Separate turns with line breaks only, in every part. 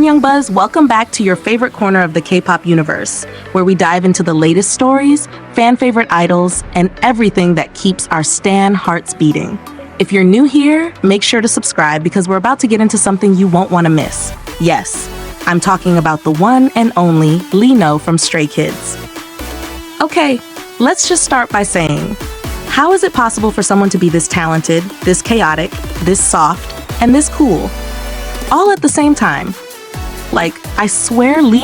Young Buzz, welcome back to your favorite corner of the K-pop universe, where we dive into the latest stories, fan favorite idols, and everything that keeps our stan hearts beating. If you're new here, make sure to subscribe because we're about to get into something you won't want to miss. Yes, I'm talking about the one and only Lee from Stray Kids. Okay, let's just start by saying, how is it possible for someone to be this talented, this chaotic, this soft, and this cool, all at the same time? Like, I swear Lee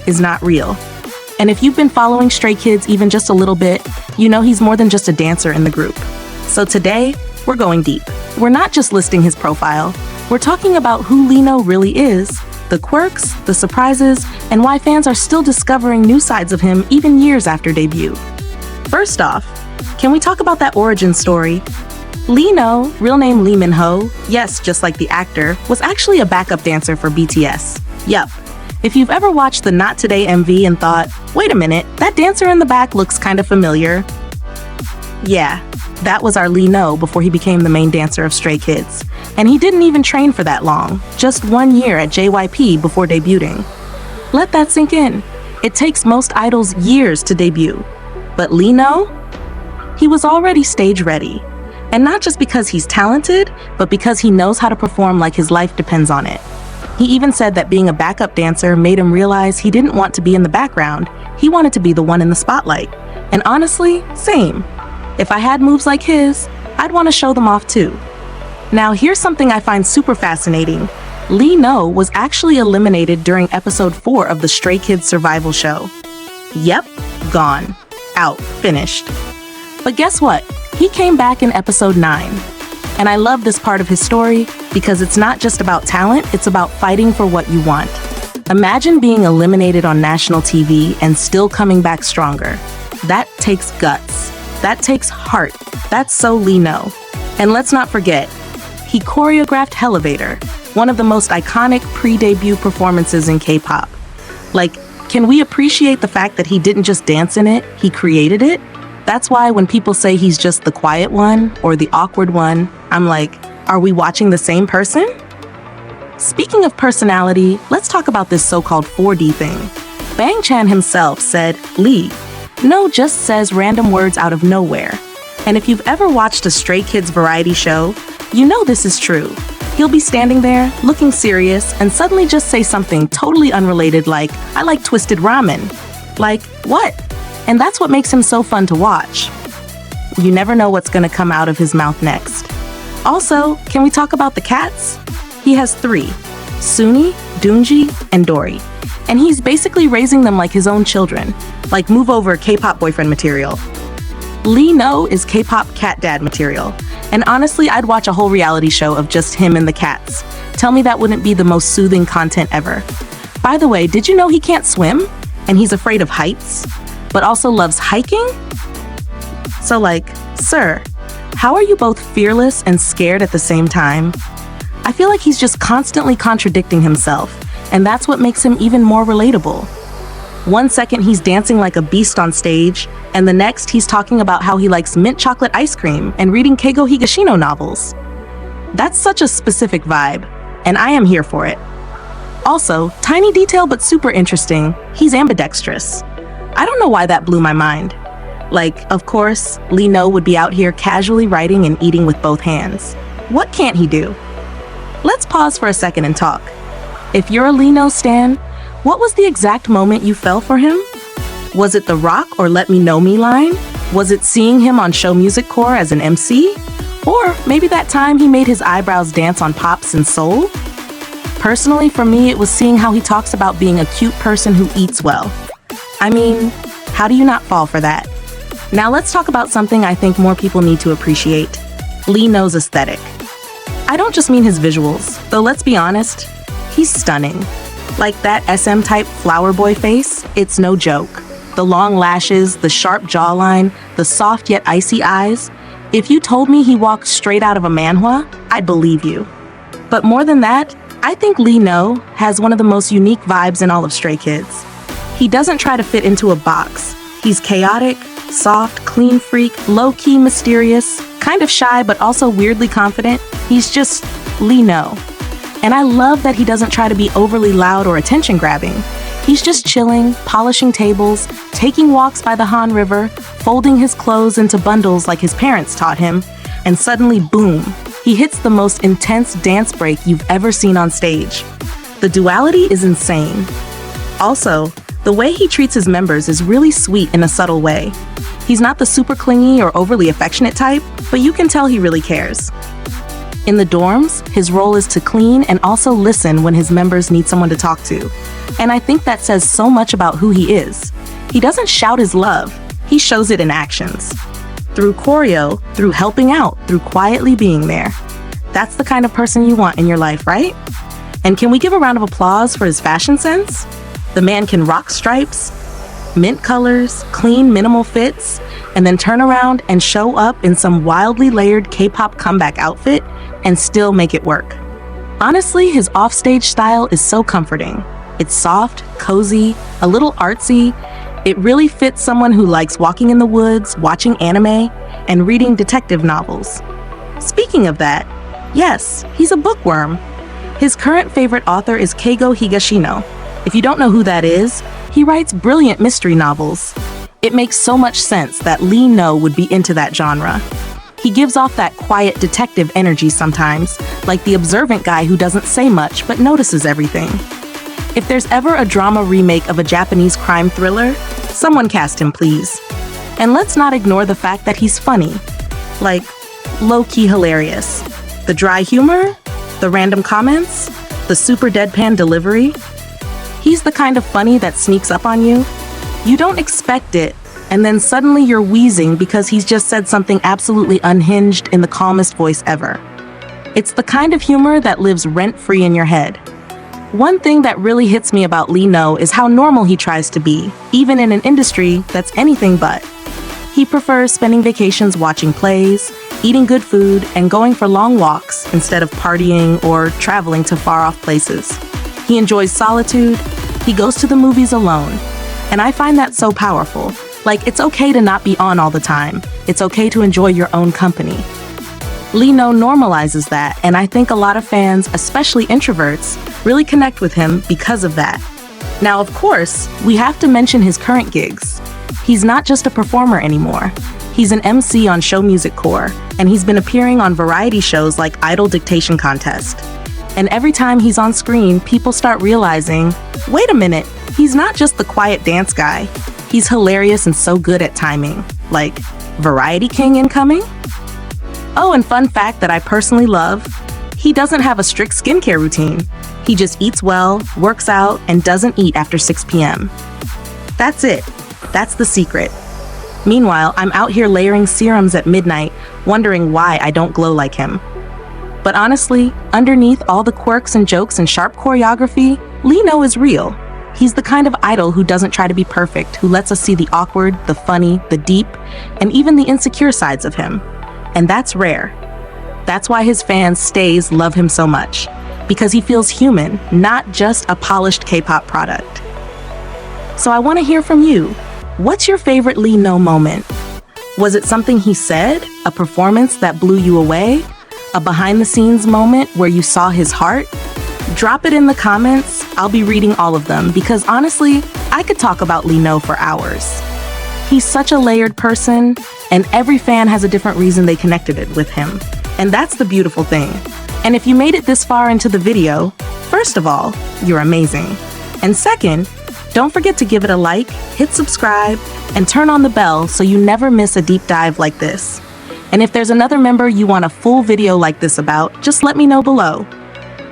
is not real. And if you've been following Stray Kids even just a little bit, you know he's more than just a dancer in the group. So today, we're going deep. We're not just listing his profile, we're talking about who Lee really is, the quirks, the surprises, and why fans are still discovering new sides of him even years after debut. First off, can we talk about that origin story? Lee, real name Lee Min-ho, yes, just like the actor, was actually a backup dancer for BTS. Yup. If you've ever watched the Not Today MV and thought, wait a minute, that dancer in the back looks kind of familiar. Yeah, that was our Lee before he became the main dancer of Stray Kids. And he didn't even train for that long, just 1 year at JYP before debuting. Let that sink in. It takes most idols years to debut. But Lee, he was already stage ready. And not just because he's talented, but because he knows how to perform like his life depends on it. He even said that being a backup dancer made him realize he didn't want to be in the background, he wanted to be the one in the spotlight. And honestly, same. If I had moves like his, I'd want to show them off too. Now here's something I find super fascinating. Lee was actually eliminated during episode 4 of the Stray Kids survival show. Yep, gone. Out. Finished. But guess what? He came back in episode 9. And I love this part of his story because it's not just about talent, it's about fighting for what you want. Imagine being eliminated on national TV and still coming back stronger. That takes guts. That takes heart. That's so Lee. And let's not forget, he choreographed Elevator, one of the most iconic pre-debut performances in K-pop. Like, can we appreciate the fact that he didn't just dance in it, he created it? That's why when people say he's just the quiet one or the awkward one, I'm like, are we watching the same person? Speaking of personality, let's talk about this so-called 4D thing. Bang Chan himself said, Lee, just says random words out of nowhere. And if you've ever watched a Stray Kids variety show, you know this is true. He'll be standing there, looking serious, and suddenly just say something totally unrelated like, I like twisted ramen. Like, what? And that's what makes him so fun to watch. You never know what's gonna come out of his mouth next. Also, can we talk about the cats? He has 3, Suni, Doonji, and Dory. And he's basically raising them like his own children, like move over K-pop boyfriend material. Lee is K-pop cat dad material. And honestly, I'd watch a whole reality show of just him and the cats. Tell me that wouldn't be the most soothing content ever. By the way, did you know he can't swim? And he's afraid of heights? But also loves hiking? So sir, how are you both fearless and scared at the same time? I feel like he's just constantly contradicting himself, and that's what makes him even more relatable. 1 second he's dancing like a beast on stage, and the next he's talking about how he likes mint chocolate ice cream and reading Keigo Higashino novels. That's such a specific vibe, and I am here for it. Also, tiny detail but super interesting, he's ambidextrous. I don't know why that blew my mind. Of course, Lee would be out here casually writing and eating with both hands. What can't he do? Let's pause for a second and talk. If you're a Lee stan, what was the exact moment you fell for him? Was it the rock or let me know me line? Was it seeing him on Show Music Core as an MC? Or maybe that time he made his eyebrows dance on Pops and Soul? Personally, for me, it was seeing how he talks about being a cute person who eats well. I mean, how do you not fall for that? Now let's talk about something I think more people need to appreciate. Lee aesthetic. I don't just mean his visuals, though let's be honest, he's stunning. Like that SM-type flower boy face, it's no joke. The long lashes, the sharp jawline, the soft yet icy eyes. If you told me he walked straight out of a manhwa, I'd believe you. But more than that, I think Lee has one of the most unique vibes in all of Stray Kids. He doesn't try to fit into a box. He's chaotic, soft, clean freak, low-key mysterious, Kind of shy, but also weirdly confident. He's just Lee No. And I love that he doesn't try to be overly loud or attention-grabbing. He's just chilling, polishing tables, taking walks by the Han River, folding his clothes into bundles like his parents taught him, and suddenly, boom, he hits the most intense dance break you've ever seen on stage. The duality is insane. Also, the way he treats his members is really sweet in a subtle way. He's not the super clingy or overly affectionate type, but you can tell he really cares. In the dorms, his role is to clean and also listen when his members need someone to talk to. And I think that says so much about who he is. He doesn't shout his love, he shows it in actions. Through choreo, through helping out, through quietly being there. That's the kind of person you want in your life, right? And can we give a round of applause for his fashion sense? The man can rock stripes, mint colors, clean minimal fits, and then turn around and show up in some wildly layered K-pop comeback outfit and still make it work. Honestly, his offstage style is so comforting. It's soft, cozy, a little artsy. It really fits someone who likes walking in the woods, watching anime, and reading detective novels. Speaking of that, yes, he's a bookworm. His current favorite author is Keigo Higashino. If you don't know who that is, he writes brilliant mystery novels. It makes so much sense that Lee No would be into that genre. He gives off that quiet detective energy sometimes, like the observant guy who doesn't say much but notices everything. If there's ever a drama remake of a Japanese crime thriller, someone cast him, please. And let's not ignore the fact that he's funny. Like, low-key hilarious. The dry humor, the random comments, the super deadpan delivery. He's the kind of funny that sneaks up on you. You don't expect it, and then suddenly you're wheezing because he's just said something absolutely unhinged in the calmest voice ever. It's the kind of humor that lives rent-free in your head. One thing that really hits me about Lee No is how normal he tries to be, even in an industry that's anything but. He prefers spending vacations watching plays, eating good food, and going for long walks instead of partying or traveling to far-off places. He enjoys solitude. He goes to the movies alone. And I find that so powerful. Like, it's okay to not be on all the time. It's okay to enjoy your own company. Lee No normalizes that, and I think a lot of fans, especially introverts, really connect with him because of that. Now, of course, we have to mention his current gigs. He's not just a performer anymore. He's an MC on Show Music Core, and he's been appearing on variety shows like Idol Dictation Contest. And every time he's on screen, people start realizing, wait a minute, he's not just the quiet dance guy. He's hilarious and so good at timing. Like, Variety King incoming? Oh, and fun fact that I personally love, he doesn't have a strict skincare routine. He just eats well, works out, and doesn't eat after 6 p.m. That's it. That's the secret. Meanwhile, I'm out here layering serums at midnight, wondering why I don't glow like him. But honestly, underneath all the quirks and jokes and sharp choreography, Lee No is real. He's the kind of idol who doesn't try to be perfect, who lets us see the awkward, the funny, the deep, and even the insecure sides of him. And that's rare. That's why his fans stays love him so much. Because he feels human, not just a polished K-pop product. So I want to hear from you. What's your favorite Lee No moment? Was it something he said? A performance that blew you away? A behind-the-scenes moment where you saw his heart? Drop it in the comments. I'll be reading all of them because honestly, I could talk about Lee No for hours. He's such a layered person, and every fan has a different reason they connected it with him. And that's the beautiful thing. And if you made it this far into the video, first of all, you're amazing. And second, don't forget to give it a like, hit subscribe, and turn on the bell so you never miss a deep dive like this. And if there's another member you want a full video like this about, just let me know below.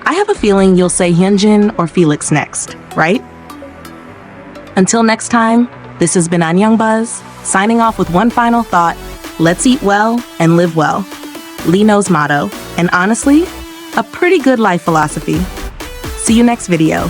I have a feeling you'll say Hyunjin or Felix next, right? Until next time, this has been Annyeongbuzz, signing off with one final thought: let's eat well and live well. Lee No's motto, and honestly, a pretty good life philosophy. See you next video.